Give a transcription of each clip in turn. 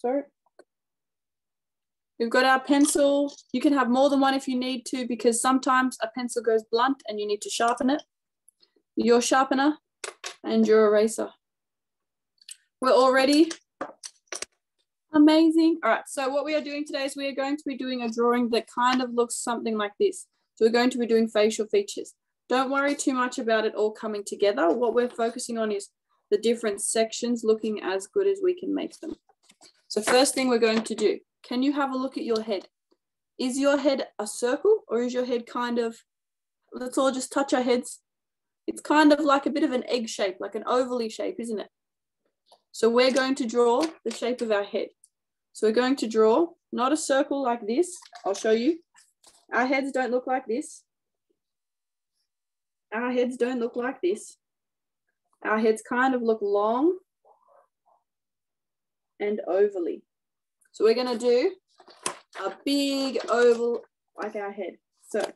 Sorry. We've got our pencil. You can have more than one if you need to, because sometimes a pencil goes blunt and you need to sharpen it. Your sharpener and your eraser. We're all ready. Amazing. All right, so what we are doing today is we are going to be doing a drawing that kind of looks something like this. So we're going to be doing facial features. Don't worry too much about it all coming together. What we're focusing on is the different sections looking as good as we can make them. So first thing we're going to do, can you have a look at your head? Is your head a circle or is your head kind of, let's all just touch our heads. It's kind of like a bit of an egg shape, like an ovally shape, isn't it? So we're going to draw the shape of our head. So we're going to draw not a circle like this. I'll show you. Our heads don't look like this. Our heads don't look like this. Our heads kind of look long and ovally. So we're going to do a big oval like our head. So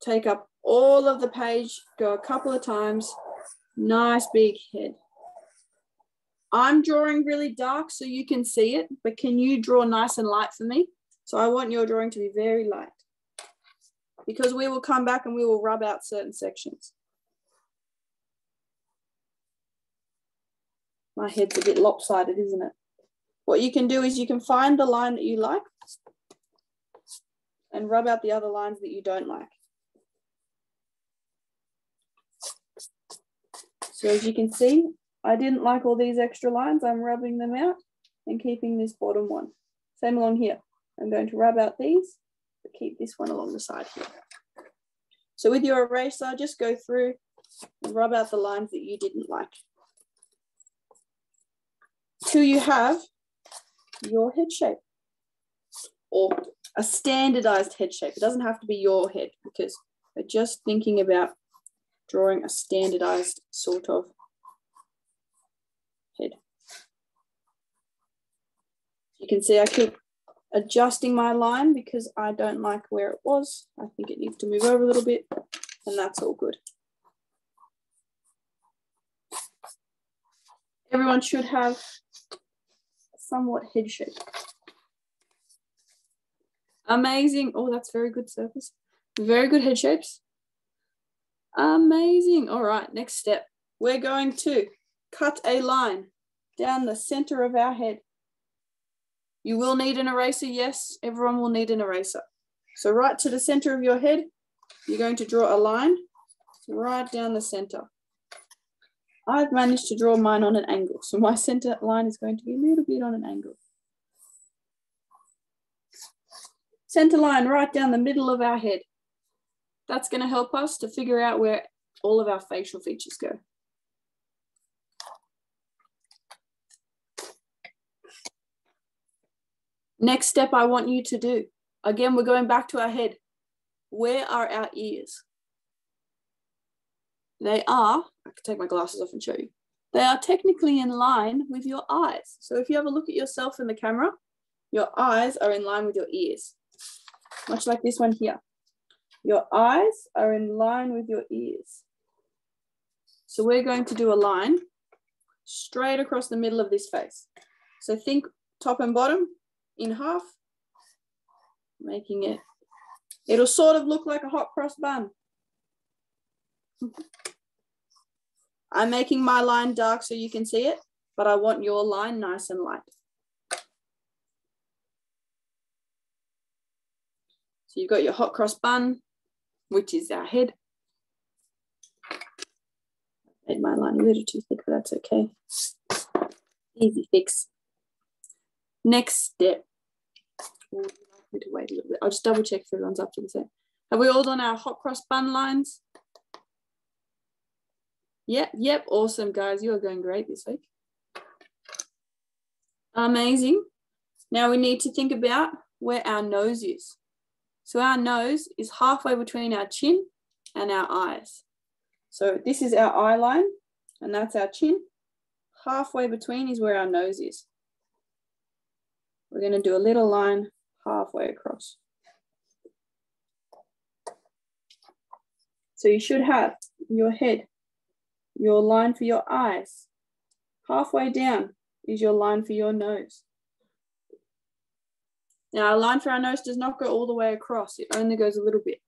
take up all of the page, go a couple of times, nice big head. I'm drawing really dark so you can see it, but can you draw nice and light for me? So I want your drawing to be very light, because we will come back and we will rub out certain sections. My head's a bit lopsided, isn't it? What you can do is you can find the line that you like and rub out the other lines that you don't like. So as you can see, I didn't like all these extra lines. I'm rubbing them out and keeping this bottom one. Same along here. I'm going to rub out these, but keep this one along the side here. So with your eraser, just go through and rub out the lines that you didn't like, till you have your head shape, or a standardized head shape. It doesn't have to be your head, because we're just thinking about drawing a standardized sort of head. You can see I keep adjusting my line because I don't like where it was. I think it needs to move over a little bit, and that's all good. Everyone should have a somewhat head shape. Amazing. Oh, that's very good surface. Very good head shapes. Amazing. All right, next step. We're going to cut a line down the center of our head. You will need an eraser. Yes, everyone will need an eraser. So right to the center of your head, you're going to draw a line right down the center. I've managed to draw mine on an angle, so my center line is going to be a little bit on an angle. Center line right down the middle of our head. That's going to help us to figure out where all of our facial features go. Next step I want you to do, again, we're going back to our head. Where are our ears? They are, I can take my glasses off and show you. They are technically in line with your eyes. So if you have a look at yourself in the camera, your eyes are in line with your ears. Much like this one here. Your eyes are in line with your ears. So we're going to do a line straight across the middle of this face. So think top and bottom in half, making it, it'll sort of look like a hot cross bun. I'm making my line dark so you can see it, but I want your line nice and light. So you've got your hot cross bun, which is our head. Made my line a little too thick, but that's okay. Easy fix. Next step. Oh, I need to wait a little bit. I'll just double check if everyone's up to the same. Have we all done our hot cross bun lines? Yep, awesome, guys. You are going great this week. Amazing. Now we need to think about where our nose is. So our nose is halfway between our chin and our eyes. So this is our eye line, and that's our chin. Halfway between is where our nose is. We're going to do a little line halfway across. So you should have your head, your line for your eyes. Halfway down is your line for your nose. Now, a line for our nose does not go all the way across. It only goes a little bit.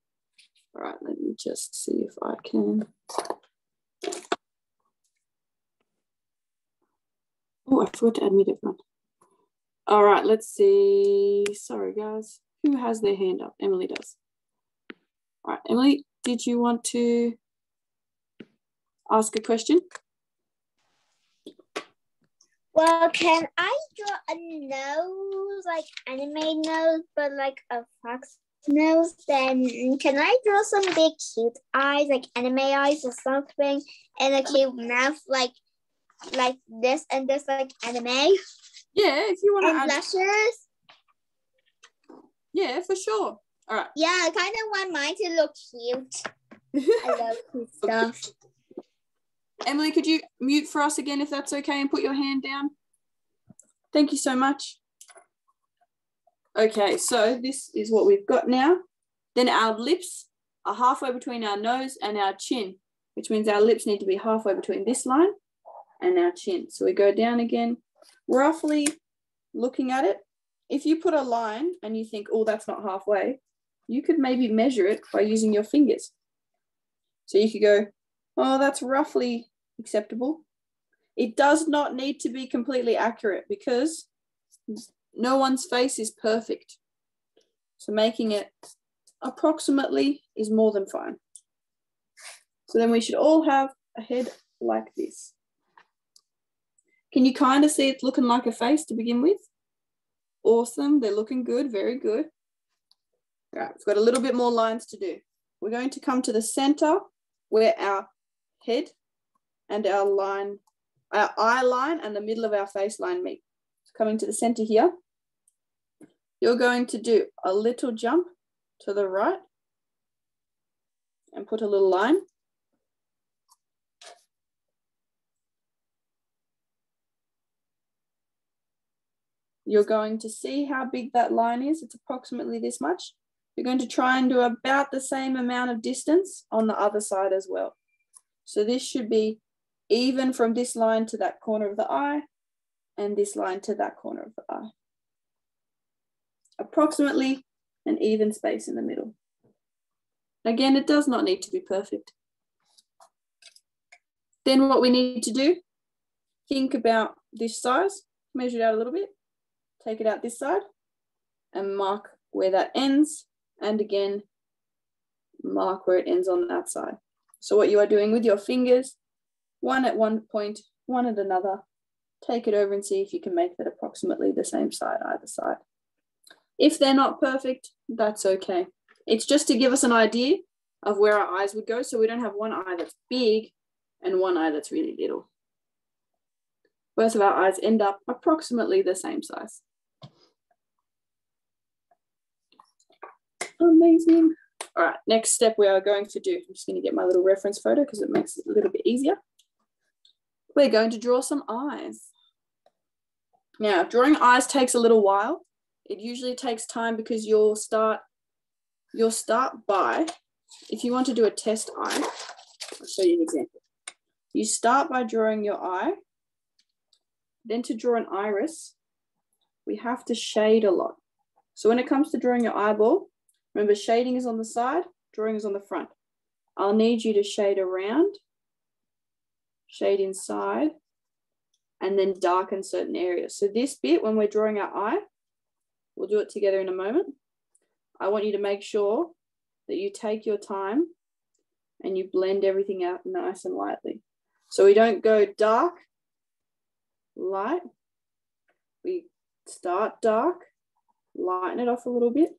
All right, let me just see if I can. Oh, I forgot to admit everyone. All right, let's see. Sorry, guys. Who has their hand up? Emily does. All right, Emily, did you want to ask a question? Well, can I draw a nose, like anime nose, but like a fox nose? Then can I draw some big cute eyes, like anime eyes or something, and a cute mouth, like this and this, like anime? Yeah, if you want to add lashes. Yeah, for sure. All right. Yeah, I kind of want mine to look cute. I love cute stuff. Emily, could you mute for us again if that's okay and put your hand down? Thank you so much. Okay, so this is what we've got now. Then our lips are halfway between our nose and our chin, which means our lips need to be halfway between this line and our chin. So we go down again, roughly looking at it. If you put a line and you think, oh, that's not halfway, you could maybe measure it by using your fingers. So you could go, oh, that's roughly acceptable. It does not need to be completely accurate because no one's face is perfect. So making it approximately is more than fine. So then we should all have a head like this. Can you kind of see it looking like a face to begin with? Awesome, they're looking good, very good. All right, we've got a little bit more lines to do. We're going to come to the center where our head and our line, our eye line and the middle of our face line meet. So coming to the center here, you're going to do a little jump to the right and put a little line. You're going to see how big that line is. It's approximately this much. You're going to try and do about the same amount of distance on the other side as well. So this should be even from this line to that corner of the eye and this line to that corner of the eye. Approximately an even space in the middle. Again, it does not need to be perfect. Then what we need to do, think about this size, measure it out a little bit, take it out this side and mark where that ends, and again, mark where it ends on that side. So what you are doing with your fingers, one at one point, one at another, take it over and see if you can make that approximately the same side either side. If they're not perfect, that's okay. It's just to give us an idea of where our eyes would go so we don't have one eye that's big and one eye that's really little. Both of our eyes end up approximately the same size. Amazing. All right, next step we are going to do, I'm just going to get my little reference photo because it makes it a little bit easier. We're going to draw some eyes. Now, drawing eyes takes a little while. It usually takes time because you'll start by, if you want to do a test eye, I'll show you an example. You start by drawing your eye. Then to draw an iris, we have to shade a lot. So when it comes to drawing your eyeball, remember shading is on the side, drawing is on the front. I'll need you to shade around, shade inside, and then darken certain areas. So this bit, when we're drawing our eye, we'll do it together in a moment. I want you to make sure that you take your time and you blend everything out nice and lightly. So we don't go dark, light. We start dark, lighten it off a little bit,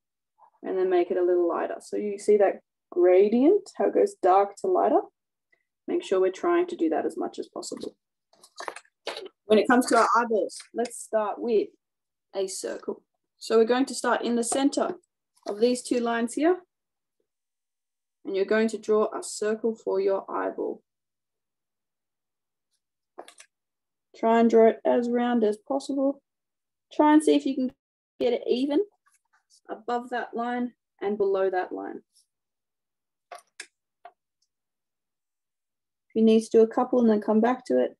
and then make it a little lighter. So you see that gradient, how it goes dark to lighter. Make sure we're trying to do that as much as possible. When it comes to our eyeballs, let's start with a circle. So we're going to start in the center of these two lines here, and you're going to draw a circle for your eyeball. Try and draw it as round as possible. Try and see if you can get it even above that line and below that line. If you need to do a couple and then come back to it,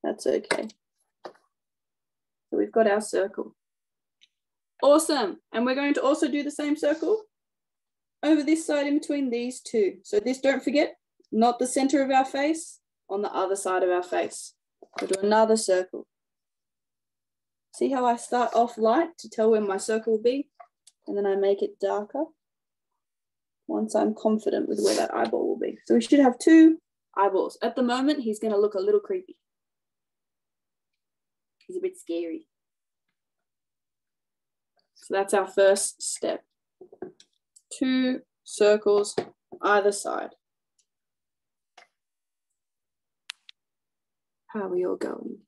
that's okay. So we've got our circle. Awesome. And we're going to also do the same circle over this side in between these two. So this, don't forget, not the center of our face, on the other side of our face. We'll do another circle. See how I start off light to tell where my circle will be, and then I make it darker once I'm confident with where that eyeball will be. So we should have 2 eyeballs. At the moment, he's going to look a little creepy. He's a bit scary. So that's our first step. 2 circles either side. How are we all going?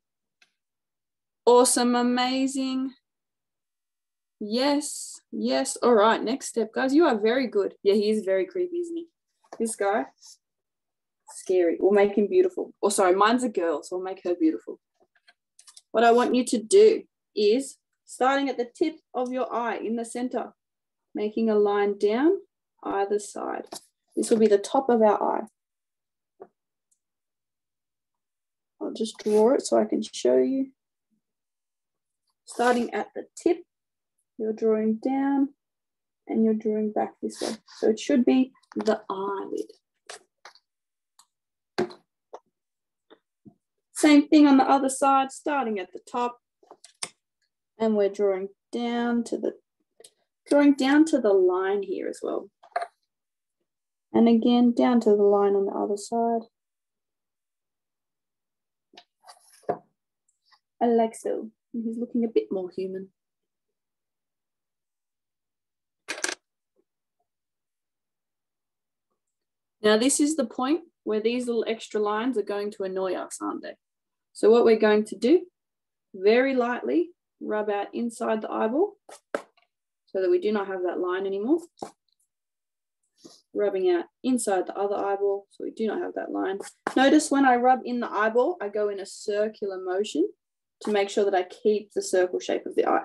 Awesome, amazing. Yes, yes. All right, next step, guys. You are very good. Yeah, he is very creepy, isn't he? This guy, scary. We'll make him beautiful. Or sorry, mine's a girl, so we'll make her beautiful. What I want you to do is, starting at the tip of your eye in the center, making a line down either side. This will be the top of our eye. I'll just draw it so I can show you. Starting at the tip, you're drawing down and you're drawing back this way. So it should be the eyelid. Same thing on the other side, starting at the top, and we're drawing down to the line here as well. And again, down to the line on the other side. I like so. He's looking a bit more human. Now this is the point where these little extra lines are going to annoy us, aren't they? So what we're going to do, very lightly rub out inside the eyeball so that we do not have that line anymore. Rubbing out inside the other eyeball so we do not have that line. Notice when I rub in the eyeball, I go in a circular motion to make sure that I keep the circle shape of the eye.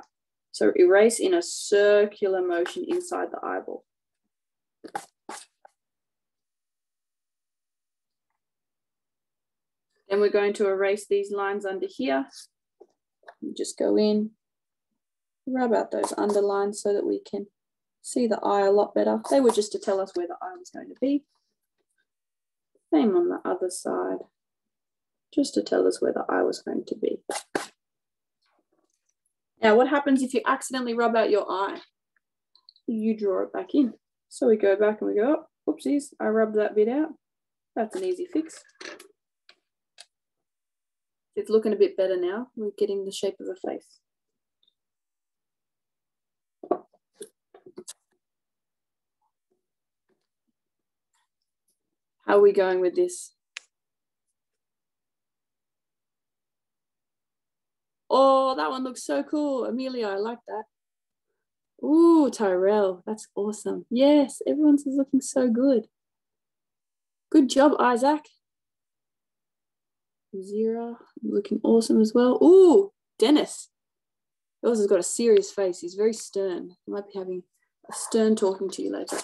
So erase in a circular motion inside the eyeball. Then we're going to erase these lines under here. Just go in, rub out those underlines so that we can see the eye a lot better. They were just to tell us where the eye was going to be. Same on the other side, just to tell us where the eye was going to be. Now, what happens if you accidentally rub out your eye? You draw it back in. So we go back and we go, oh, oopsies, I rubbed that bit out. That's an easy fix. It's looking a bit better now. We're getting the shape of a face. How are we going with this? Oh, that one looks so cool. Amelia, I like that. Ooh, Tyrell, that's awesome. Yes, everyone's looking so good. Good job, Isaac. Zira, looking awesome as well. Ooh, Dennis. Yours has got a serious face. He's very stern. He might be having a stern talking to you later.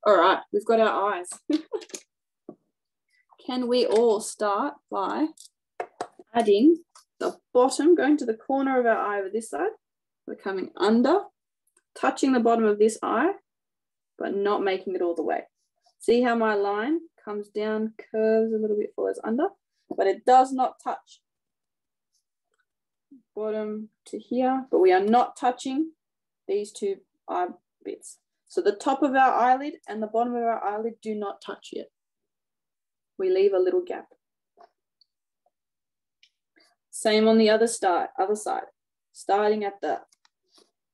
All right, we've got our eyes. Can we all start by adding the bottom, going to the corner of our eye over this side? We're coming under, touching the bottom of this eye, but not making it all the way. See how my line comes down, curves a little bit, follows under, but it does not touch bottom to here, but we are not touching these two eye bits. So the top of our eyelid and the bottom of our eyelid do not touch yet. We leave a little gap. Same on the other side, starting at the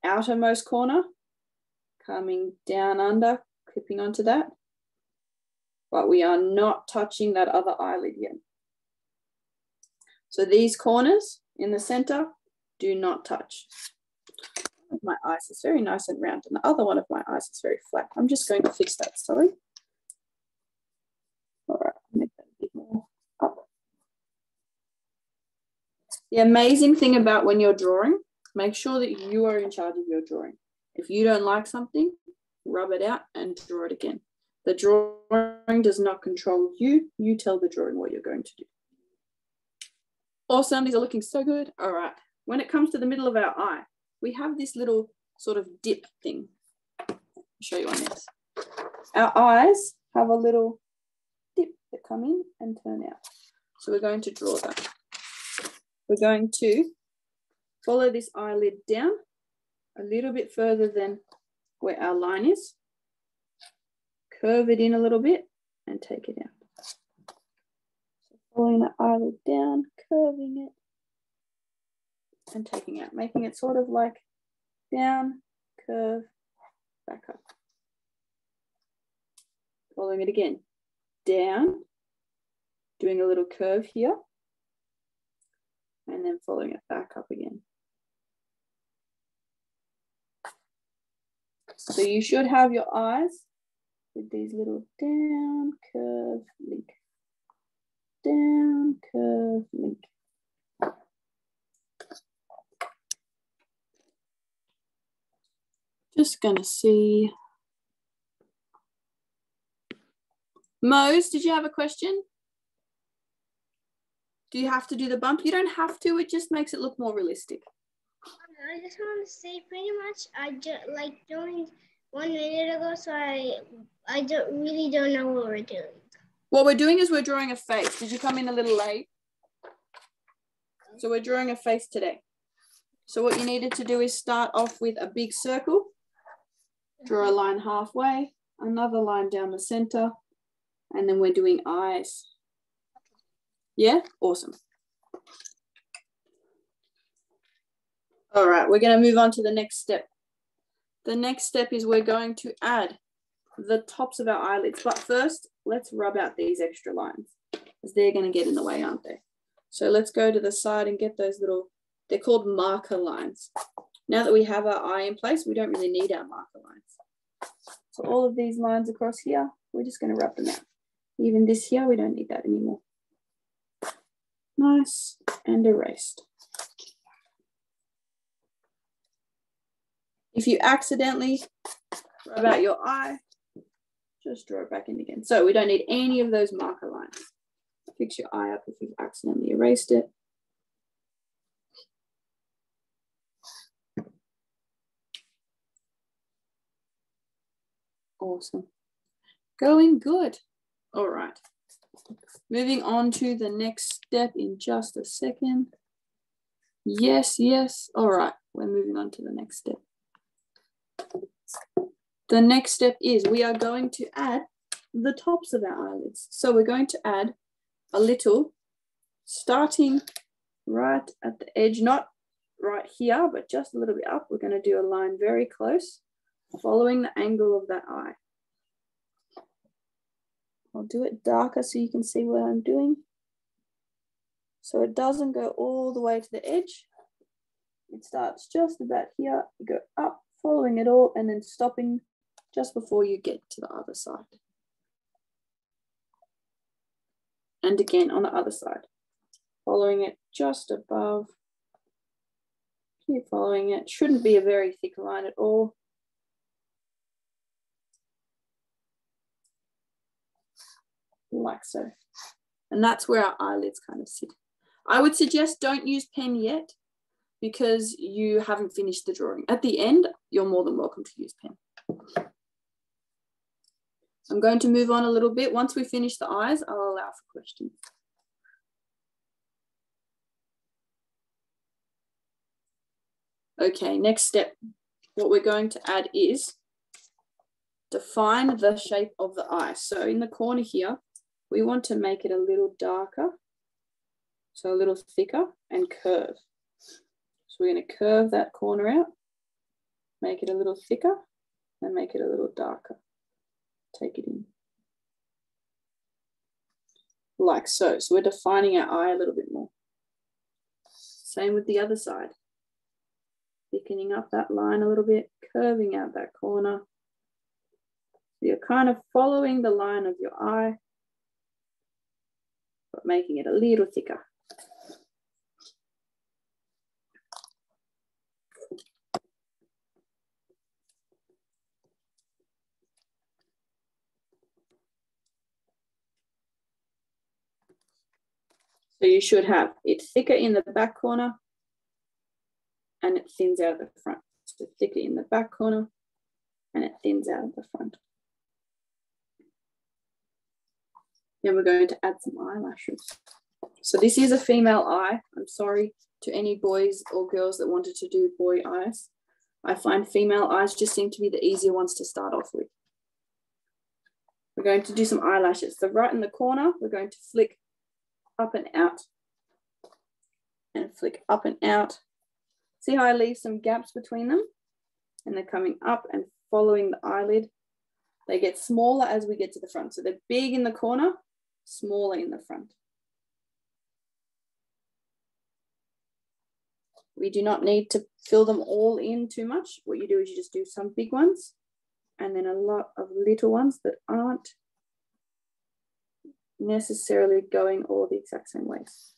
outermost corner, coming down under, clipping onto that, but we are not touching that other eyelid yet. So these corners in the center do not touch. My eyes is very nice and round, and the other one of my eyes is very flat. I'm just going to fix that, sorry. All right, make that a bit more up. The amazing thing about when you're drawing, make sure that you are in charge of your drawing. If you don't like something, rub it out and draw it again. The drawing does not control you. You tell the drawing what you're going to do. Awesome, these are looking so good. All right, when it comes to the middle of our eye, we have this little sort of dip thing. I'll show you on this. Our eyes have a little dip that come in and turn out. So we're going to draw that. We're going to follow this eyelid down a little bit further than where our line is. Curve it in a little bit and take it out. So following that eyelid down, curving it and taking out, making it sort of like down, curve, back up. Following it again, down, doing a little curve here, and then following it back up again. So you should have your eyes with these little down, curve, link. Down, curve, link. Just gonna see. Mose, did you have a question? Do you have to do the bump? You don't have to, it just makes it look more realistic. I just want to say pretty much I just like doing 1 minute ago, so I really don't know what we're doing. What we're doing is we're drawing a face. Did you come in a little late? So we're drawing a face today. So what you needed to do is start off with a big circle, draw a line halfway, another line down the center, and then we're doing eyes. Yeah, awesome. All right, we're going to move on to the next step. The next step is we're going to add the tops of our eyelids. But first, let's rub out these extra lines because they're going to get in the way, aren't they? So let's go to the side and get those little, they're called marker lines. Now that we have our eye in place, we don't really need our marker lines. So all of these lines across here, we're just going to rub them out. Even this here, we don't need that anymore. Nice and erased. If you accidentally rub out your eye, just draw it back in again. So we don't need any of those marker lines. Fix your eye up if you've accidentally erased it. Awesome. Going good. All right. Moving on to the next step in just a second. Yes, yes. All right. We're moving on to the next step. The next step is we are going to add the tops of our eyelids. So we're going to add a little, starting right at the edge, not right here, but just a little bit up. We're going to do a line very close, following the angle of that eye. I'll do it darker so you can see what I'm doing. So it doesn't go all the way to the edge. It starts just about here, you go up, following it all, and then stopping just before you get to the other side. And again on the other side, following it just above. Keep following it. Shouldn't be a very thick line at all. Like so. And that's where our eyelids kind of sit. I would suggest don't use pen yet because you haven't finished the drawing. At the end, you're more than welcome to use pen. I'm going to move on a little bit. Once we finish the eyes, I'll allow for questions. Okay, next step. What we're going to add is define the shape of the eye. So in the corner here, we want to make it a little darker, so a little thicker, and curve. So we're going to curve that corner out, make it a little thicker, and make it a little darker. Take it in. Like so. So we're defining our eye a little bit more. Same with the other side. Thickening up that line a little bit, curving out that corner. So you're kind of following the line of your eye, but making it a little thicker. So you should have it thicker in the back corner and it thins out at the front. So thicker in the back corner and it thins out at the front. Then we're going to add some eyelashes. So this is a female eye. I'm sorry to any boys or girls that wanted to do boy eyes. I find female eyes just seem to be the easier ones to start off with. We're going to do some eyelashes. So right in the corner, we're going to flick up and out and flick up and out. See how I leave some gaps between them? And they're coming up and following the eyelid. They get smaller as we get to the front. So they're big in the corner, smaller in the front. We do not need to fill them all in too much. What you do is you just do some big ones and then a lot of little ones that aren't necessarily going all the exact same ways.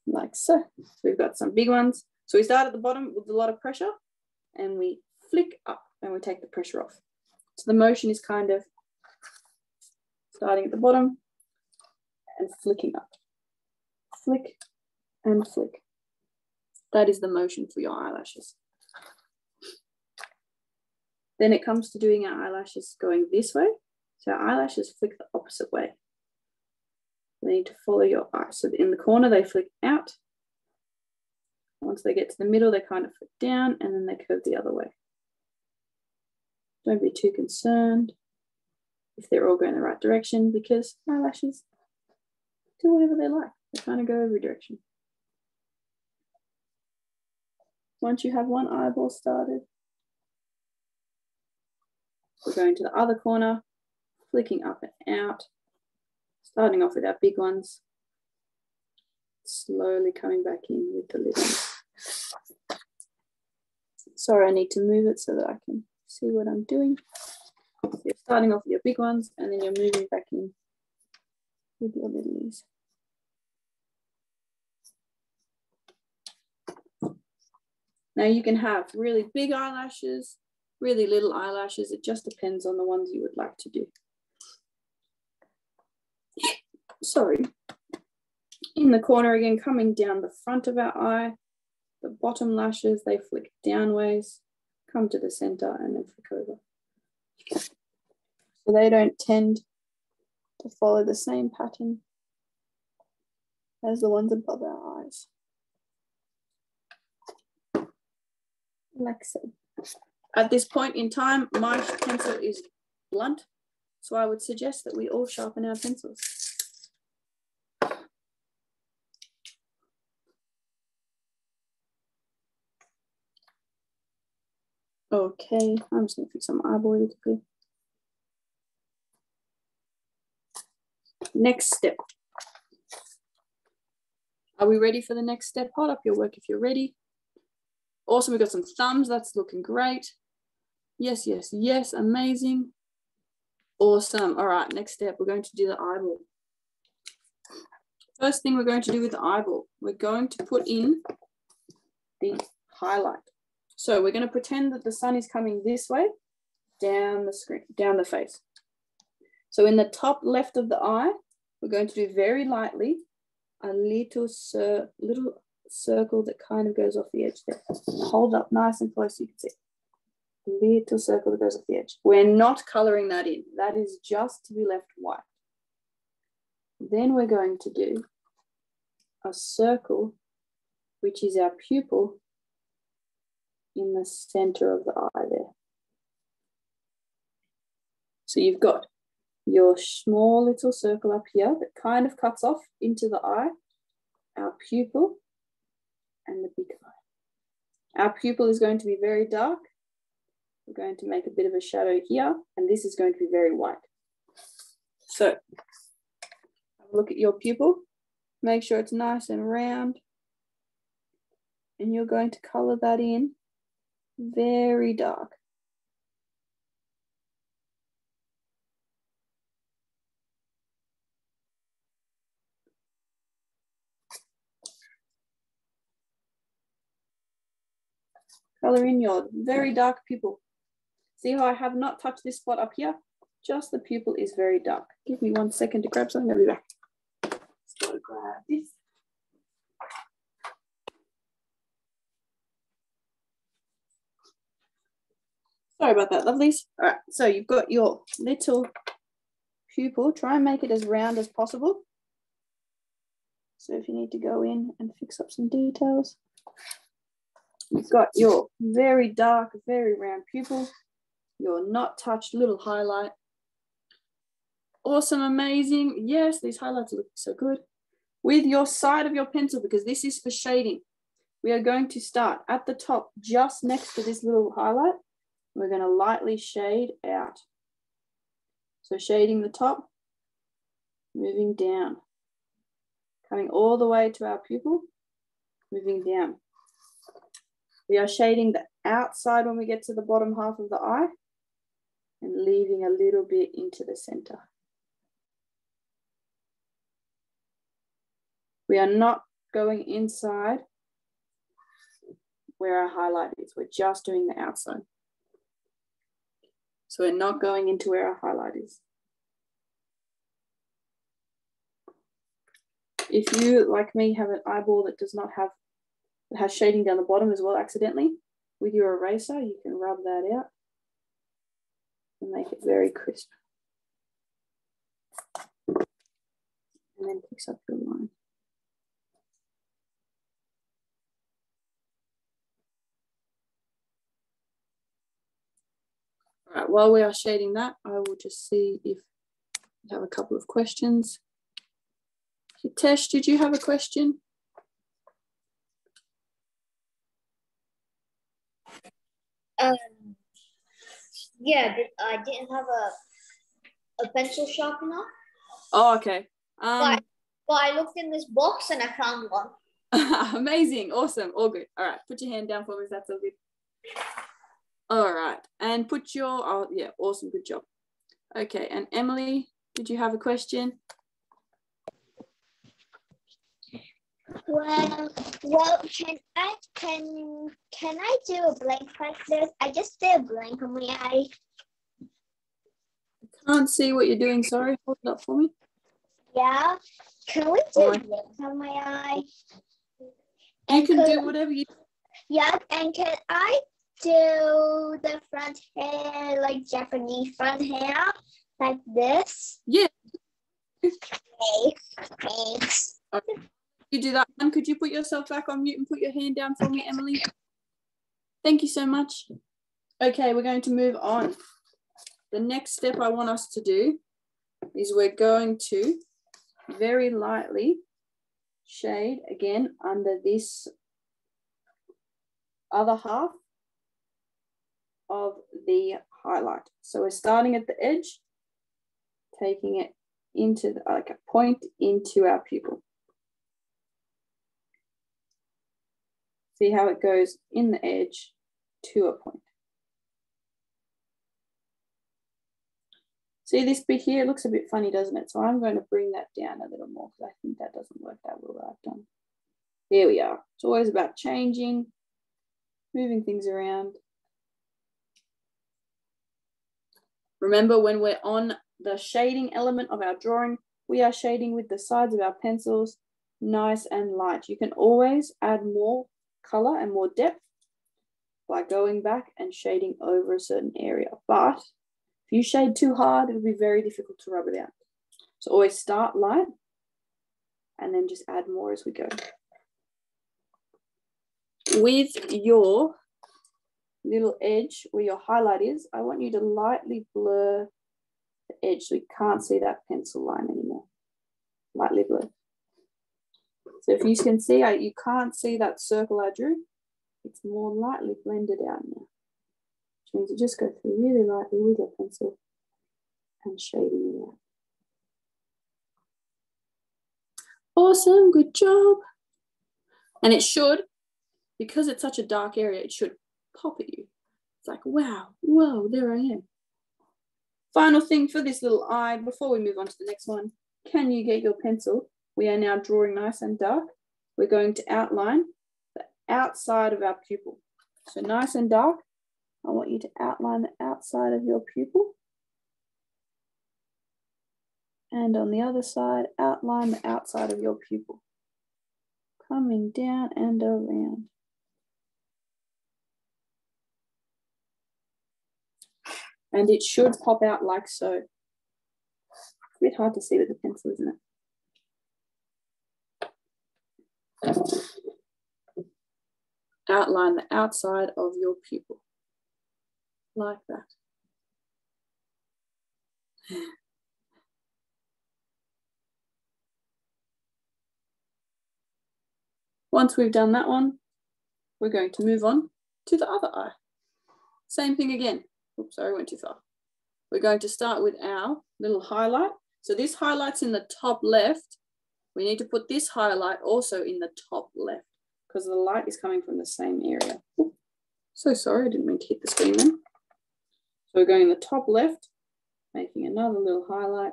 Like so. So we've got some big ones. So we start at the bottom with a lot of pressure and we flick up and we take the pressure off. So the motion is kind of starting at the bottom and flicking up. Flick and flick. That is the motion for your eyelashes. Then it comes to doing our eyelashes going this way. So our eyelashes flick the opposite way. They need to follow your eye. So in the corner, they flick out. Once they get to the middle, they kind of flick down and then they curve the other way. Don't be too concerned if they're all going the right direction because eyelashes do whatever they like. They kind of go every direction. Once you have one eyeball started, we're going to the other corner, flicking up and out, starting off with our big ones, slowly coming back in with the little ones. Sorry, I need to move it so that I can see what I'm doing. So you're starting off with your big ones and then you're moving back in with your littlies. Now you can have really big eyelashes, really little eyelashes. It just depends on the ones you would like to do. Sorry. In the corner again, coming down the front of our eye, the bottom lashes, they flick downways, come to the center and then flick over. So they don't tend to follow the same pattern as the ones above our eyes. Like so. At this point in time, my pencil is blunt, so I would suggest that we all sharpen our pencils. Okay, I'm just going to fix some eyeball really quickly. Next step. Are we ready for the next step? Hold up your work if you're ready. Awesome, we've got some thumbs. That's looking great. Yes, yes, yes, amazing. Awesome. All right, next step, we're going to do the eyeball. First thing we're going to do with the eyeball, we're going to put in the highlight. So we're going to pretend that the sun is coming this way, down the screen, down the face. So in the top left of the eye, we're going to do very lightly a little circle that kind of goes off the edge there. Hold up nice and close so you can see. A little circle that goes off the edge. We're not coloring that in. That is just to be left white. Then we're going to do a circle, which is our pupil, in the center of the eye there. So you've got your small little circle up here that kind of cuts off into the eye, our pupil, and the big eye. Our pupil is going to be very dark. We're going to make a bit of a shadow here, and this is going to be very white. So have a look at your pupil. Make sure it's nice and round. And you're going to color that in very dark. Color in your very dark pupil. See how I have not touched this spot up here? Just the pupil is very dark. Give me 1 second to grab something. I'll be back. Just gotta grab this. Sorry about that, lovelies. All right, so you've got your little pupil. Try and make it as round as possible. So if you need to go in and fix up some details, you've got your very dark, very round pupil, your not touched little highlight. Awesome, amazing. Yes, these highlights look so good. With your side of your pencil, because this is for shading, we are going to start at the top, just next to this little highlight. We're going to lightly shade out. So shading the top, moving down, coming all the way to our pupil, moving down. We are shading the outside when we get to the bottom half of the eye and leaving a little bit into the center. We are not going inside where our highlight is. We're just doing the outside. So we're not going into where our highlight is. If you, like me, have an eyeball that does not have, that has shading down the bottom as well accidentally, with your eraser, you can rub that out and make it very crisp. And then fix up your line. All right, while we are shading that, I will just see if we have a couple of questions. Hitesh, did you have a question? Yeah, I didn't have a pencil sharpener. Oh, okay. But I looked in this box and I found one. Amazing, awesome, all good. All right, put your hand down for me if that's all good. All right, and put your, oh yeah, awesome, good job. Okay, and Emily, did you have a question? Well, can I do a blank like this? I just did a blank on my eye. I can't see what you're doing, sorry, hold it up for me. Yeah, can we do a blank on my eye? You can do whatever you... Yeah, and can I do the front hair, like Japanese front hair, like this? Yeah. Okay, thanks. Okay. You do that one. Could you put yourself back on mute and put your hand down for me, Emily? Thank you so much. Okay, we're going to move on. The next step I want us to do is we're going to very lightly shade again under this other half of the highlight. So we're starting at the edge, taking it into like a point into our pupil. See how it goes in the edge to a point. See this bit here? It looks a bit funny, doesn't it? So I'm going to bring that down a little more because I think that doesn't work that well that I've done. There we are. It's always about changing, moving things around. Remember, when we're on the shading element of our drawing, we are shading with the sides of our pencils, nice and light. You can always add more color and more depth by going back and shading over a certain area. But if you shade too hard, it'll be very difficult to rub it out. So always start light and then just add more as we go. With your little edge where your highlight is, I want you to lightly blur the edge so you can't see that pencil line anymore. Lightly blur. So if you can see, you can't see that circle I drew. It's more lightly blended out now. Which means you just go through really lightly with your pencil and shading it out. Awesome, good job. And it should, because it's such a dark area, it should pop at you. It's like, wow, whoa, there I am. Final thing for this little eye, before we move on to the next one, can you get your pencil? We are now drawing nice and dark. We're going to outline the outside of our pupil. So nice and dark, I want you to outline the outside of your pupil. And on the other side, outline the outside of your pupil. Coming down and around. And it should pop out like so. It's a bit hard to see with the pencil, isn't it? Outline the outside of your pupil, like that. Once we've done that one, we're going to move on to the other eye. Same thing again. Oops, sorry, I went too far. We're going to start with our little highlight. So this highlight's in the top left. We need to put this highlight also in the top left because the light is coming from the same area. Oops, so sorry, I didn't mean to hit the screen then. So we're going in the top left, making another little highlight,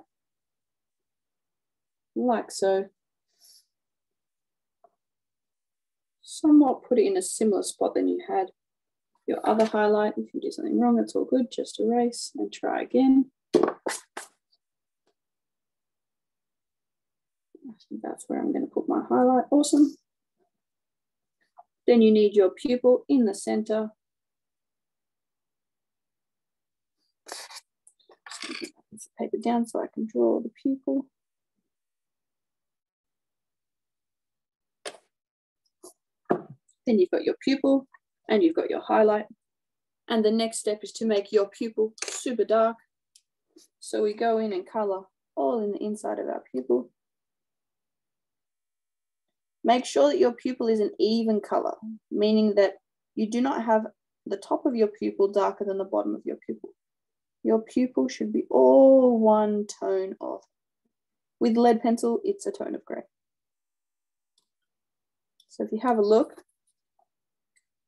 like so. Somewhat put it in a similar spot than you had your other highlight. If you do something wrong, it's all good. Just erase and try again. I think that's where I'm going to put my highlight. Awesome. Then you need your pupil in the center. Just put the paper down so I can draw the pupil. Then you've got your pupil and you've got your highlight. And the next step is to make your pupil super dark. So we go in and color all in the inside of our pupil. Make sure that your pupil is an even color, meaning that you do not have the top of your pupil darker than the bottom of your pupil. Your pupil should be all one tone of. With lead pencil, it's a tone of gray. So if you have a look,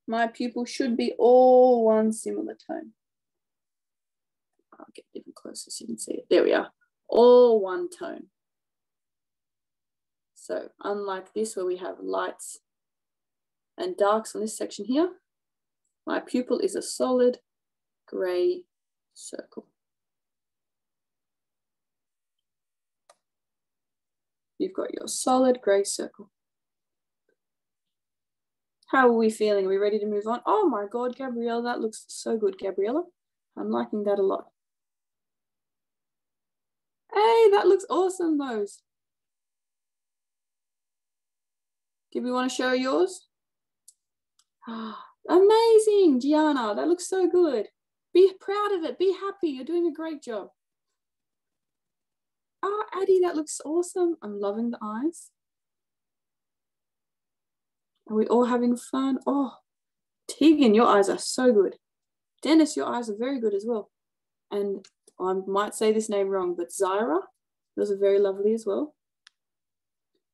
my pupil should be all one similar tone. I'll get even closer so you can see it. There we are, all one tone. So unlike this where we have lights and darks on this section here, my pupil is a solid gray circle. You've got your solid gray circle. How are we feeling? Are we ready to move on? Oh my God, Gabriella, that looks so good, Gabriella. I'm liking that a lot. Hey, that looks awesome, those. Do we want to show yours? Amazing, Gianna, that looks so good. Be proud of it, be happy, you're doing a great job. Oh, Addie, that looks awesome. I'm loving the eyes. Are we all having fun? Oh, Tegan, your eyes are so good. Dennis, your eyes are very good as well. And I might say this name wrong, but Zyra, those are very lovely as well.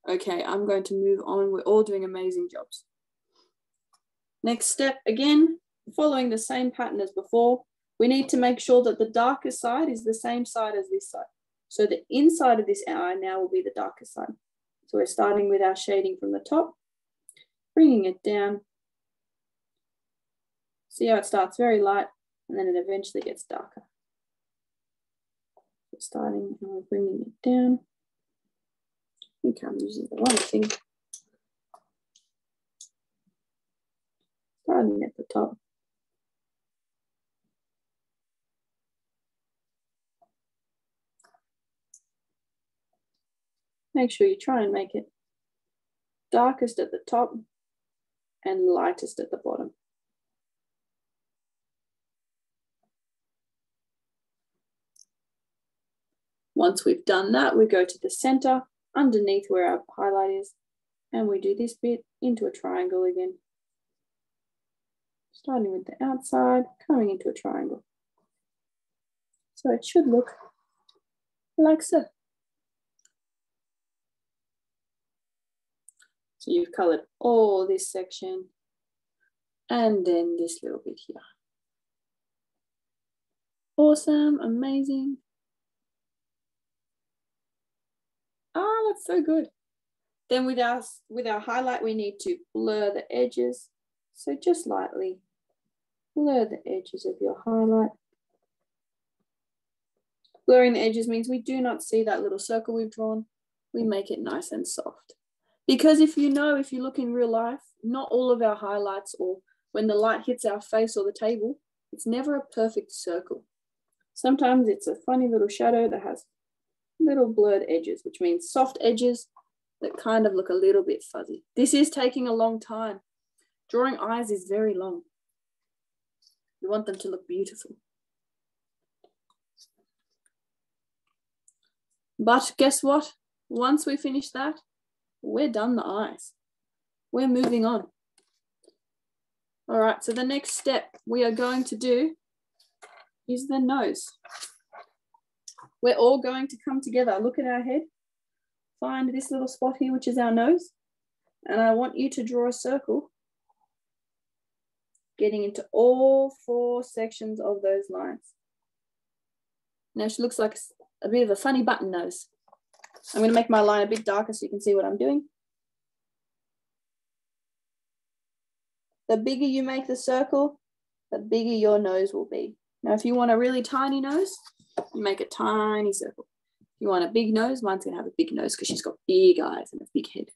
Okay, I'm going to move on. We're all doing amazing jobs. Next step, again, following the same pattern as before, we need to make sure that the darkest side is the same side as this side. So the inside of this eye now will be the darkest side. So we're starting with our shading from the top, bringing it down. See how it starts very light and then it eventually gets darker. So starting and we're bringing it down. I think I'm using the wrong thing. Starting at the top. Make sure you try and make it darkest at the top and lightest at the bottom. Once we've done that, we go to the center underneath where our highlight is, and we do this bit into a triangle again. Starting with the outside, coming into a triangle. So it should look like so. So you've colored all this section and then this little bit here. Awesome, amazing. Ah, that's so good. Then with our highlight, we need to blur the edges. So just lightly blur the edges of your highlight. Blurring the edges means we do not see that little circle we've drawn. We make it nice and soft. Because if you look in real life, not all of our highlights or when the light hits our face or the table, it's never a perfect circle. Sometimes it's a funny little shadow that has little blurred edges, which means soft edges that kind of look a little bit fuzzy. This is taking a long time. Drawing eyes is very long. You want them to look beautiful. But guess what? Once we finish that, we're done the eyes. We're moving on. All right, so the next step we are going to do is the nose. We're all going to come together. Look at our head. Find this little spot here, which is our nose. And I want you to draw a circle getting into all 4 sections of those lines. Now she looks like a bit of a funny button nose. I'm going to make my line a bit darker so you can see what I'm doing. The bigger you make the circle, the bigger your nose will be. Now, if you want a really tiny nose, you make a tiny circle. If you want a big nose, mine's going to have a big nose because she's got big eyes and a big head.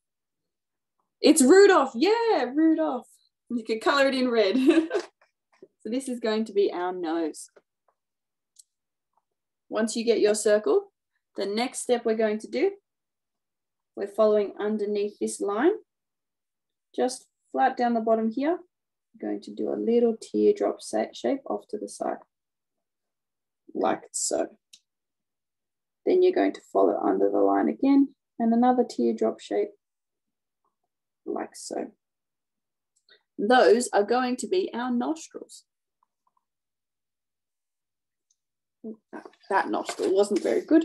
It's Rudolph. Yeah, Rudolph. You can color it in red. So this is going to be our nose. Once you get your circle, the next step we're going to do, we're following underneath this line, just flat down the bottom here. We're going to do a little teardrop shape off to the side, like so. Then you're going to follow under the line again and another teardrop shape, like so. Those are going to be our nostrils. That nostril wasn't very good.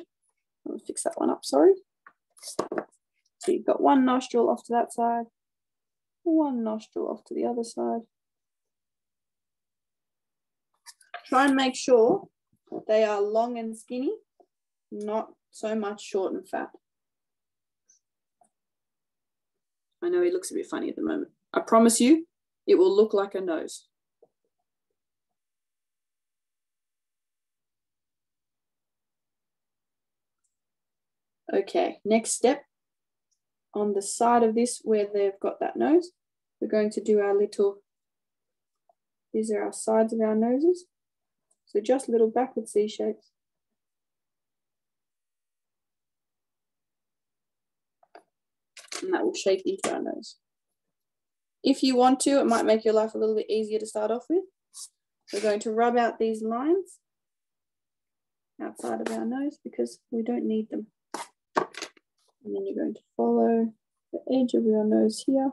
I'm going to fix that one up, sorry. So you've got one nostril off to that side, one nostril off to the other side. Try and make sure they are long and skinny, not so much short and fat. I know he looks a bit funny at the moment. I promise you, it will look like a nose. Okay, next step. On the side of this where they've got that nose, we're going to do our little, these are our sides of our noses. So just little backward C shapes. And that will shape into our nose. If you want to, it might make your life a little bit easier to start off with. We're going to rub out these lines outside of our nose because we don't need them. And then you're going to follow the edge of your nose here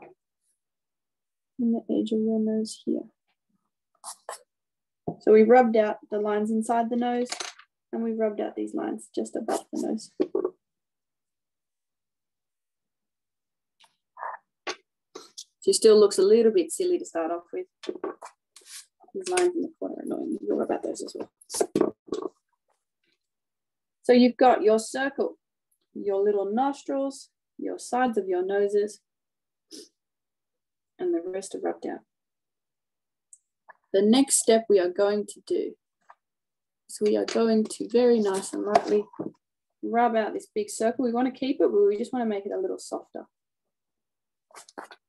and the edge of your nose here. So we rubbed out the lines inside the nose and we rubbed out these lines just above the nose. She still looks a little bit silly to start off with. These lines in the corner are annoying. You'll rub out those as well. So you've got your circle, your little nostrils, your sides of your noses, and the rest are rubbed out. The next step we are going to do is we are going to very nice and lightly rub out this big circle. We want to keep it, but we just want to make it a little softer.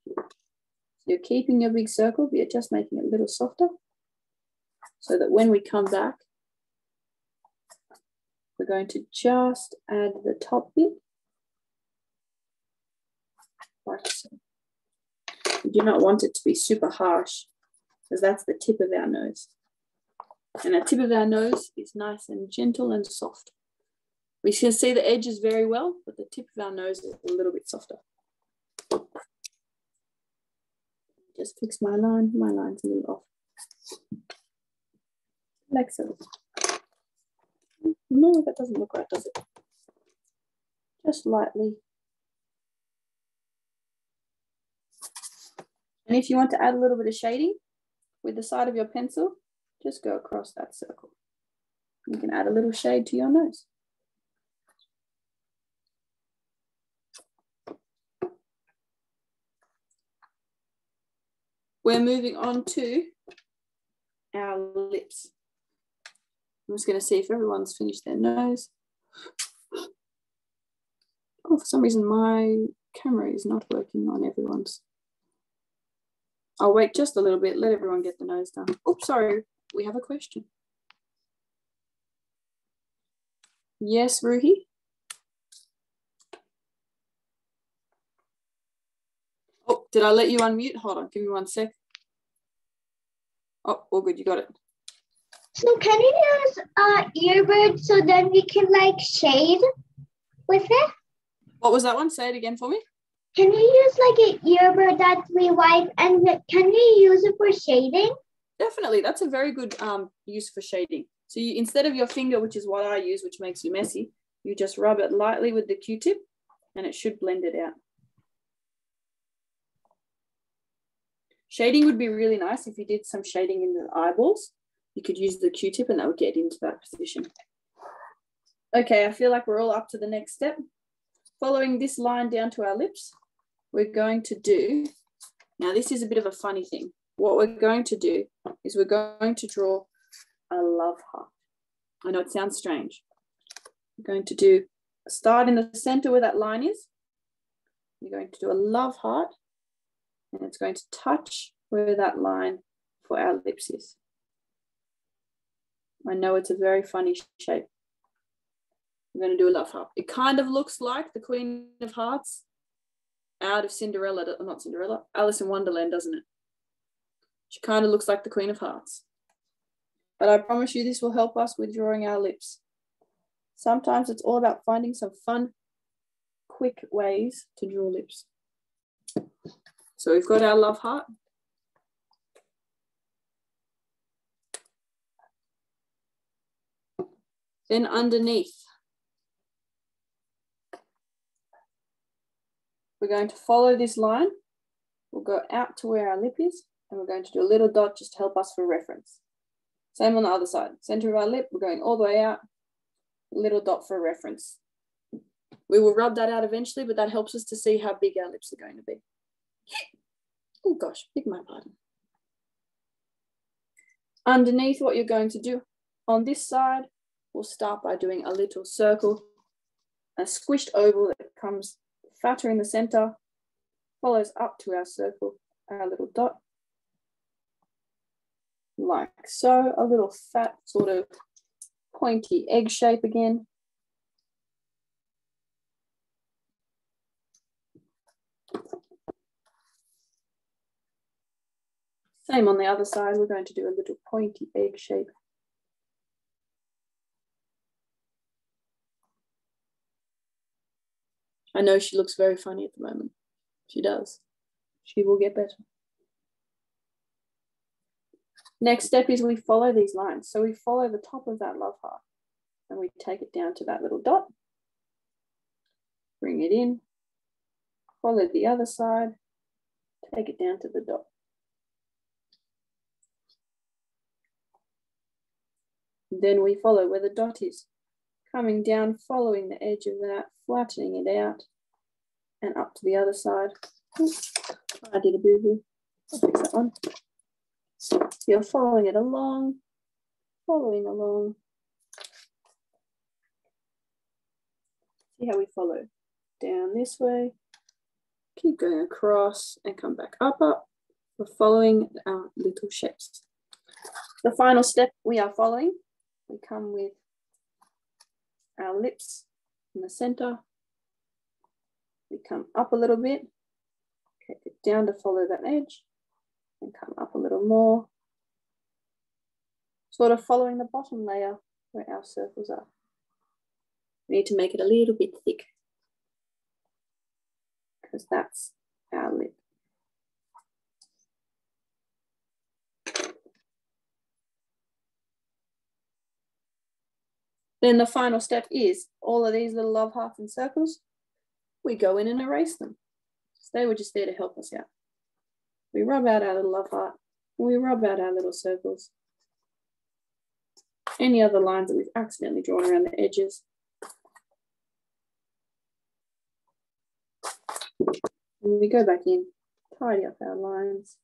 So you're keeping your big circle, but you're just making it a little softer so that when we come back, we're going to just add the top bit, like so. We do not want it to be super harsh because that's the tip of our nose. And the tip of our nose is nice and gentle and soft. We can see the edges very well, but the tip of our nose is a little bit softer. Just fix my line. My line's a little off. Like so. No, that doesn't look right, does it? Just lightly. And if you want to add a little bit of shading with the side of your pencil, just go across that circle. You can add a little shade to your nose. We're moving on to our lips. I'm just going to see if everyone's finished their nose. Oh, for some reason my camera is not working on everyone's. I'll wait just a little bit, let everyone get the nose done. Oops, sorry, we have a question. Yes, Ruhi? Oh, did I let you unmute? Hold on, give me 1 sec. Oh, all good, you got it. So can you use earbud so then we can like shade with it? What was that one? Say it again for me. Can you use like an earbud that we wipe and can we use it for shading? Definitely, that's a very good use for shading. So you, instead of your finger, which is what I use, which makes you messy, you just rub it lightly with the Q-tip and it should blend it out. Shading would be really nice if you did some shading in the eyeballs. You could use the Q-tip and that would get into that position. Okay, I feel like we're all up to the next step. Following this line down to our lips, we're going to do, now this is a bit of a funny thing. What we're going to do is we're going to draw a love heart. I know it sounds strange. We're going to do, start in the center where that line is. We're going to do a love heart and it's going to touch where that line for our lips is. I know it's a very funny shape. I'm going to do a love heart. It kind of looks like the Queen of Hearts out of Cinderella, not Cinderella, Alice in Wonderland, doesn't it? She kind of looks like the Queen of Hearts. But I promise you this will help us with drawing our lips. Sometimes it's all about finding some fun, quick ways to draw lips. So we've got our love heart. Then underneath, we're going to follow this line. We'll go out to where our lip is, and we're going to do a little dot just to help us for reference. Same on the other side. Center of our lip, we're going all the way out, a little dot for reference. We will rub that out eventually, but that helps us to see how big our lips are going to be. Oh gosh, beg my pardon. Underneath, what you're going to do on this side, we'll start by doing a little circle, a squished oval that comes fatter in the center, follows up to our circle, our little dot, like so, a little fat sort of pointy egg shape again. Same on the other side, we're going to do a little pointy egg shape. I know she looks very funny at the moment. She does. She will get better. Next step is we follow these lines. So we follow the top of that love heart and we take it down to that little dot. Bring it in. Follow the other side. Take it down to the dot. Then we follow where the dot is. Coming down, following the edge of that, flattening it out, and up to the other side. Oops, I did a boo-boo. I'll fix that one. So you're following it along, following along. See how we follow? Down this way, keep going across and come back up. We're following our little shapes. The final step we are following, we come with our lips in the center. We come up a little bit, take it down to follow that edge, and come up a little more, sort of following the bottom layer where our circles are. We need to make it a little bit thick because that's our lip. Then the final step is all of these little love hearts and circles, we go in and erase them. So they were just there to help us out. We rub out our little love heart, and we rub out our little circles. Any other lines that we've accidentally drawn around the edges. And we go back in, tidy up our lines.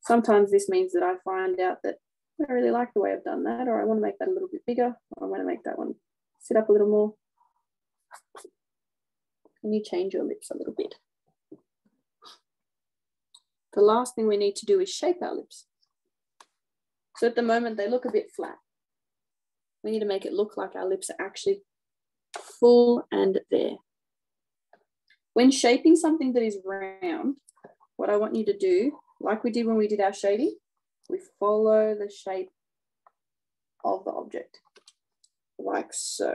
Sometimes this means that I find out that I really like the way I've done that, or I want to make that a little bit bigger, or I want to make that one sit up a little more. And you change your lips a little bit. The last thing we need to do is shape our lips. So at the moment, they look a bit flat. We need to make it look like our lips are actually full and there. When shaping something that is round, what I want you to do, like we did when we did our shading, we follow the shape of the object, like so.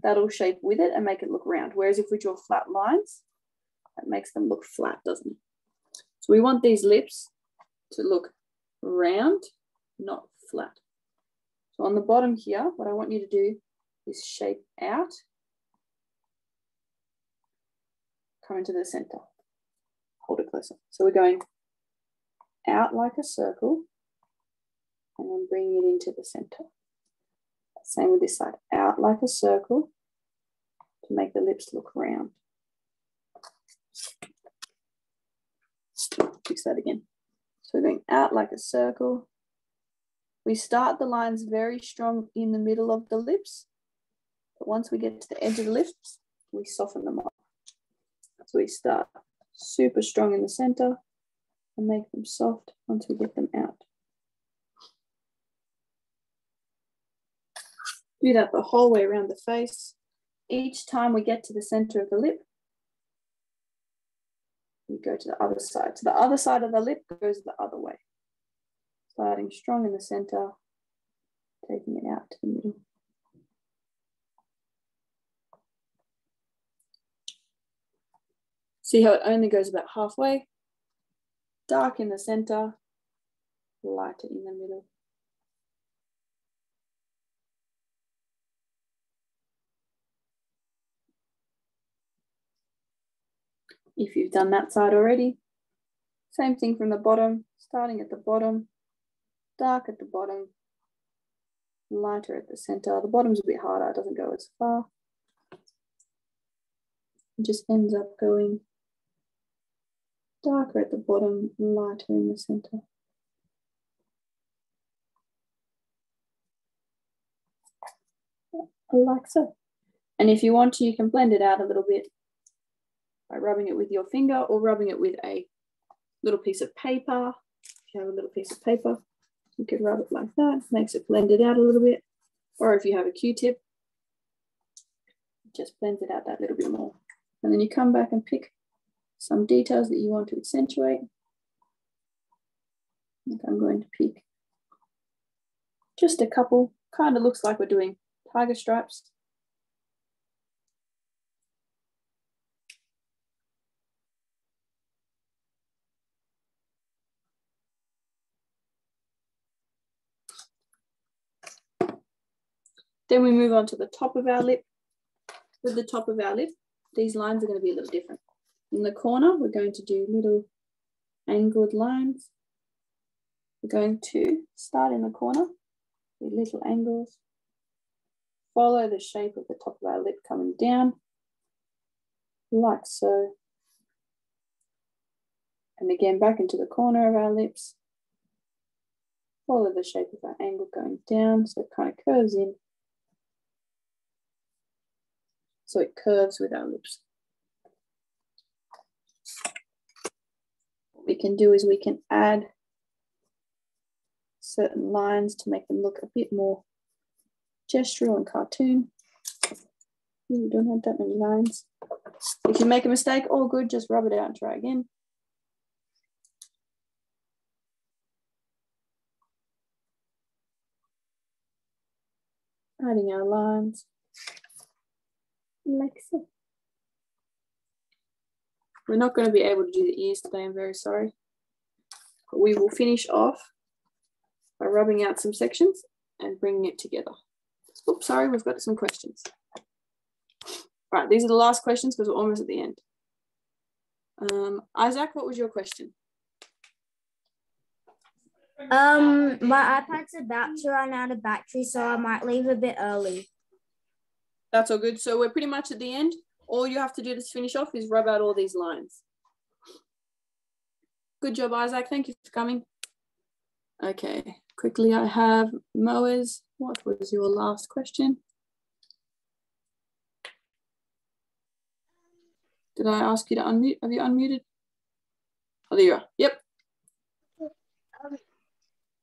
That'll shape with it and make it look round. Whereas if we draw flat lines, that makes them look flat, doesn't it? So we want these lips to look round, not flat. So on the bottom here, what I want you to do is shape out, come into the center, hold it closer. So we're going out like a circle and then bringing it into the center. Same with this side, out like a circle to make the lips look round. Fix that again. So we're going out like a circle. We start the lines very strong in the middle of the lips, but once we get to the edge of the lips, we soften them up. So we start super strong in the center and make them soft once we get them out. Do that the whole way around the face. Each time we get to the center of the lip, we go to the other side. So the other side of the lip goes the other way. Starting strong in the center, taking it out to the middle. See how it only goes about halfway? Dark in the center, lighter in the middle. If you've done that side already, same thing from the bottom, starting at the bottom, dark at the bottom, lighter at the center. The bottom's a bit harder, it doesn't go as far. It just ends up going darker at the bottom, lighter in the center. Like so. And if you want to, you can blend it out a little bit by rubbing it with your finger or rubbing it with a little piece of paper. If you have a little piece of paper, you could rub it like that, makes it blend it out a little bit. Or if you have a Q-tip, just blends it out that little bit more. And then you come back and pick some details that you want to accentuate. I think I'm going to pick just a couple. Kind of looks like we're doing tiger stripes. Then we move on to the top of our lip. With the top of our lip, these lines are going to be a little different. In the corner, we're going to do little angled lines. We're going to start in the corner with little angles. Follow the shape of the top of our lip coming down, like so. And again, back into the corner of our lips. Follow the shape of our angle going down, so it kind of curves in. So it curves with our lips. What we can do is we can add certain lines to make them look a bit more gestural and cartoon. We don't have that many lines. If you make a mistake, all good, just rub it out and try again. Adding our lines, like so. We're not going to be able to do the ears today, I'm very sorry. But we will finish off by rubbing out some sections and bringing it together. Oops, sorry, we've got some questions. All right, these are the last questions because we're almost at the end. Isaac, what was your question? My iPad's about to run out of battery, so I might leave a bit early. That's all good. So we're pretty much at the end. All you have to do to finish off is rub out all these lines. Good job, Isaac. Thank you for coming. Okay, quickly I have Moez. What was your last question? Did I ask you to unmute? Have you unmuted? Oh, there you are. Yep.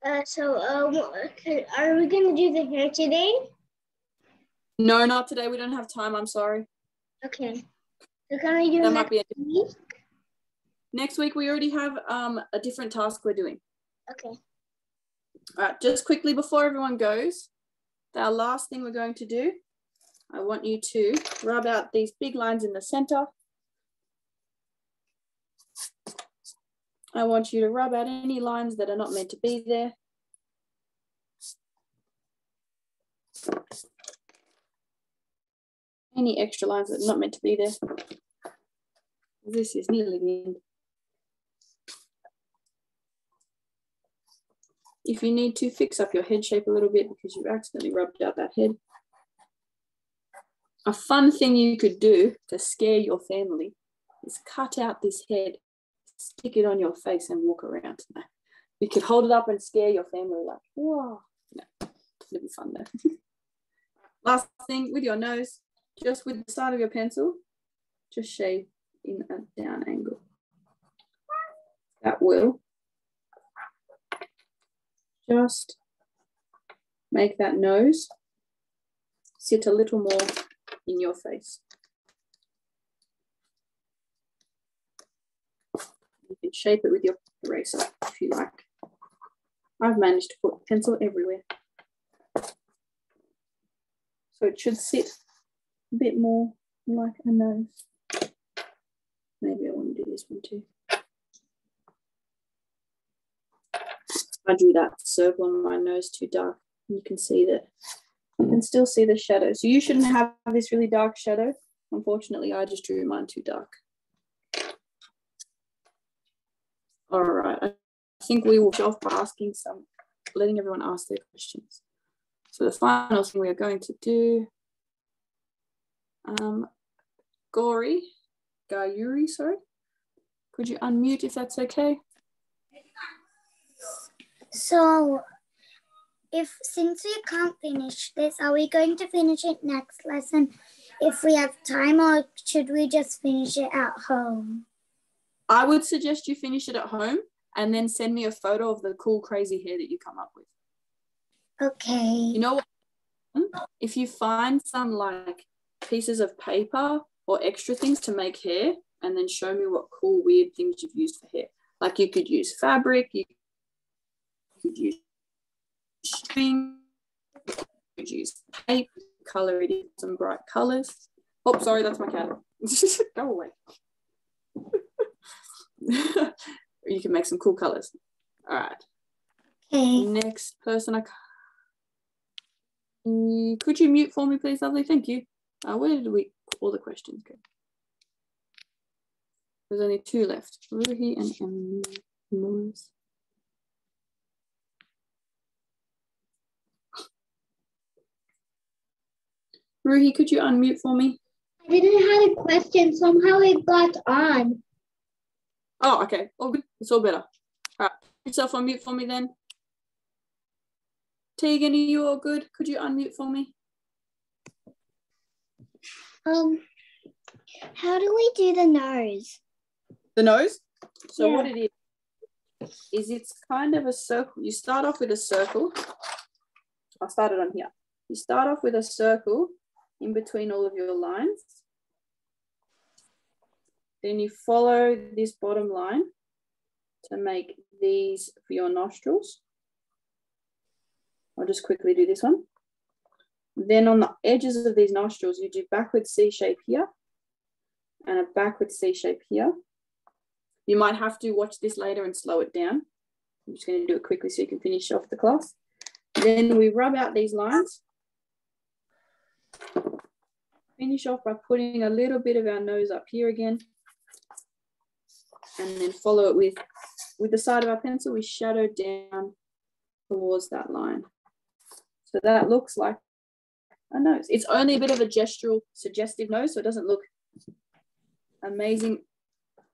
Are we going to do the hair today? No, not today. We don't have time. I'm sorry. Okay. So can we do That next might be week? next week. We already have a different task we're doing. Okay. All right, just quickly before everyone goes, our last thing we're going to do, I want you to rub out these big lines in the center. I want you to rub out any lines that are not meant to be there. Any extra lines that are not meant to be there. This is nearly the end. If you need to, fix up your head shape a little bit because you accidentally rubbed out that head. A fun thing you could do to scare your family is cut out this head, stick it on your face and walk around. You could hold it up and scare your family like, whoa. No, it'll be fun though. Last thing, with your nose, just with the side of your pencil, just shave in a down angle. That will just make that nose sit a little more in your face. You can shape it with your eraser if you like. I've managed to put pencil everywhere. So it should sit a bit more like a nose. Maybe I want to do this one too. I drew that circle on my nose too dark. You can see that. You can still see the shadow. So you shouldn't have this really dark shadow. Unfortunately, I just drew mine too dark. All right. I think we will finish off by letting everyone ask their questions. So the final thing we are going to do, Gayuri, sorry. Could you unmute if that's okay? So, since we can't finish this, are we going to finish it next lesson if we have time, or should we just finish it at home? I would suggest you finish it at home and then send me a photo of the cool, crazy hair that you come up with. Okay. You know what? If you find some like pieces of paper or extra things to make hair, and then show me what cool, weird things you've used for hair. Like you could use fabric, you could use string, you could use tape, color it in some bright colors. Oh, sorry, that's my cat. Go away. You can make some cool colors. All right. Okay. Next person, could you mute for me, please, lovely? Thank you. Where did all the questions go? There's only two left. Ruhi and Morris. Ruhi, could you unmute for me? I didn't have a question. Somehow it got on. Oh, okay. All good. It's all better. All right. Yourself on mute for me then. Tegan, are you all good? Could you unmute for me? How do we do the nose? The nose? So Yeah. what it is it's kind of a circle. You start off with a circle. I'll start it on here. You start off with a circle in between all of your lines. Then you follow this bottom line to make these for your nostrils. I'll just quickly do this one. Then on the edges of these nostrils, you do backward C shape here and a backward C shape here. You might have to watch this later and slow it down. I'm just going to do it quickly so you can finish off the class. Then we rub out these lines. Finish off by putting a little bit of our nose up here again. And then follow it with the side of our pencil, we shadow down towards that line. So that looks like a nose. It's only a bit of a gestural, suggestive nose, so it doesn't look amazing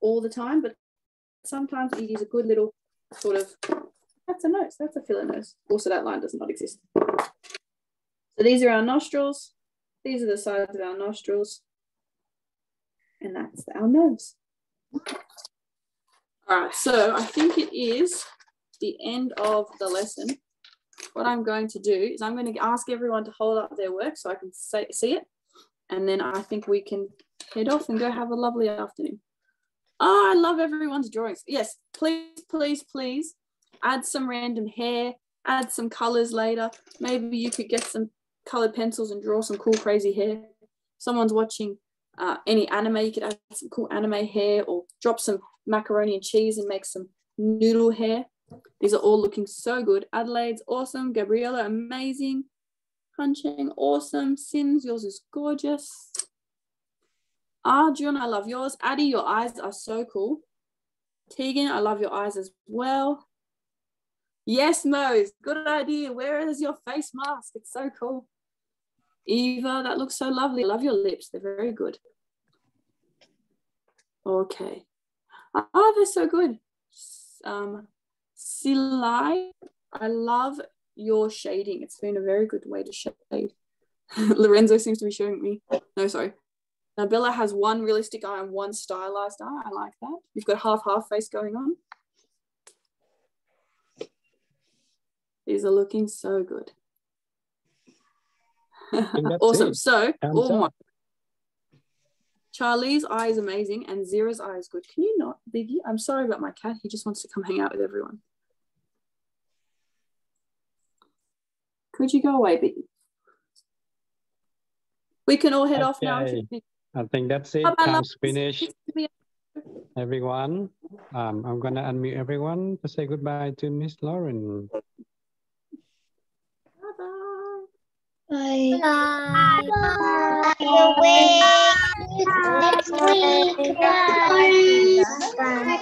all the time, but sometimes it is a good little sort of, that's a nose, that's a filler nose. Also, that line does not exist. So these are our nostrils. These are the sides of our nostrils. And that's our nose. All right, so I think it is the end of the lesson, what I'm going to do is I'm going to ask everyone to hold up their work so I can see it. And then I think we can head off and go have a lovely afternoon. Oh, I love everyone's drawings. Yes, please, please, please add some random hair, add some colors later. Maybe you could get some colored pencils and draw some cool, crazy hair. Someone's watching any anime, you could add some cool anime hair or drop some macaroni and cheese and make some noodle hair. These are all looking so good. Adelaide's awesome. Gabriella, amazing. Hunching, awesome. Sims, yours is gorgeous. Arjun, I love yours. Addie, your eyes are so cool. Tegan, I love your eyes as well. Yes, Mose, good idea. Where is your face mask? It's so cool. Eva, that looks so lovely. I love your lips. They're very good. Okay. Oh, they're so good. Silai, I love your shading. It's been a very good way to shade. Lorenzo seems to be showing me. No, sorry. Nabila has one realistic eye and one stylized eye. I like that. You've got half face going on. These are looking so good. Awesome. So, Charlie's eye is amazing and Zira's eye is good. Can you not, Biggie? I'm sorry about my cat. He just wants to come hang out with everyone. Could you go away, Biggie? We can all head off now. I think that's it. Time's finished. Everyone, I'm going to unmute everyone to say goodbye to Miss Lauren. Bye. Bye. Bye. Next week. Bye. Bye.